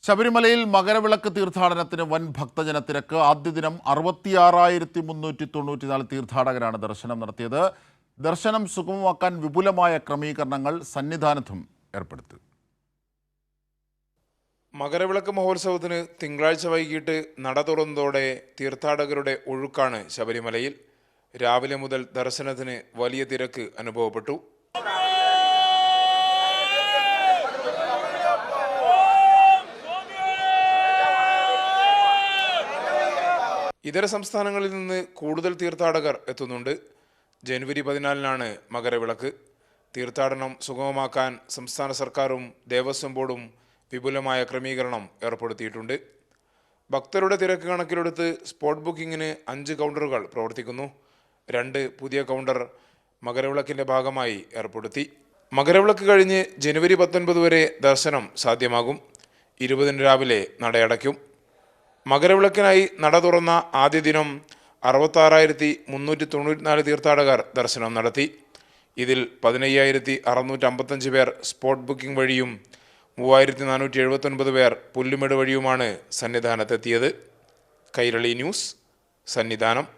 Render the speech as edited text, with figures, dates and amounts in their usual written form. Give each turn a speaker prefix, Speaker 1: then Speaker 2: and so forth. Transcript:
Speaker 1: ശബരിമലയിൽ മകരവിളക്ക് തീർത്ഥാടനത്തിന് വൻ ഭക്തജനത്തിരക്ക്. ആദ്യ ദിനം 66,394 തീർത്ഥാടകരാണ് ദർശനം നടത്തിയത്. ദർശനം സുഗമമാക്കാൻ വിപുലമായ ക്രമീകരണങ്ങൾ സന്നിധാനത്തും ഏർപ്പെടുത്തി.
Speaker 2: മകരവിളക്ക് മഹോത്സവത്തിന് തിങ്കളാഴ്ച വൈകിട്ട് നട തുറന്നതോടെ തീർത്ഥാടകരുടെ ഒഴുക്കാണ് ശബരിമലയിൽ. രാവിലെ മുതൽ ദർശനത്തിന് വലിയ തിരക്ക് അനുഭവപ്പെട്ടു. ഇതര സംസ്ഥാനങ്ങളിൽ നിന്ന് കൂടുതൽ തീർത്ഥാടകർ എത്തുന്നുണ്ട്. ജനുവരി 14-നാണ് മകരവിളക്ക്. തീർത്ഥാടനം സുഗമമാക്കാൻ സംസ്ഥാന സർക്കാരും ദേവസ്വം ബോർഡും വിപുലമായ ക്രമീകരണം ഏർപ്പെടുത്തിയിട്ടുണ്ട്. ഭക്തരുടെ തിരക്ക് കണക്കിലെടുത്ത് സ്പോട്ട് ബുക്കിങ്ങിന് 5 കൗണ്ടറുകൾ പ്രവർത്തിക്കുന്നു. 2 പുതിയ കൗണ്ടർ മകരവിളക്കിൻ്റെ ഭാഗമായി ഏർപ്പെടുത്തി. മകരവിളക്ക് കഴിഞ്ഞ് ജനുവരി 19 വരെ ദർശനം സാധ്യമാകും. 20-ന് രാവിലെ നടയടയ്ക്കും. മകരവിളക്കിനായി നട തുറന്ന ആദ്യ ദിനം 66,394 തീർത്ഥാടകർ ദർശനം നടത്തി. ഇതിൽ 15,655 പേർ സ്പോട്ട് ബുക്കിംഗ് വഴിയും 3,479 പേർ പുല്ലുമേട് വഴിയുമാണ് സന്നിധാനത്തെത്തിയത്. കൈരളി ന്യൂസ്, സന്നിധാനം.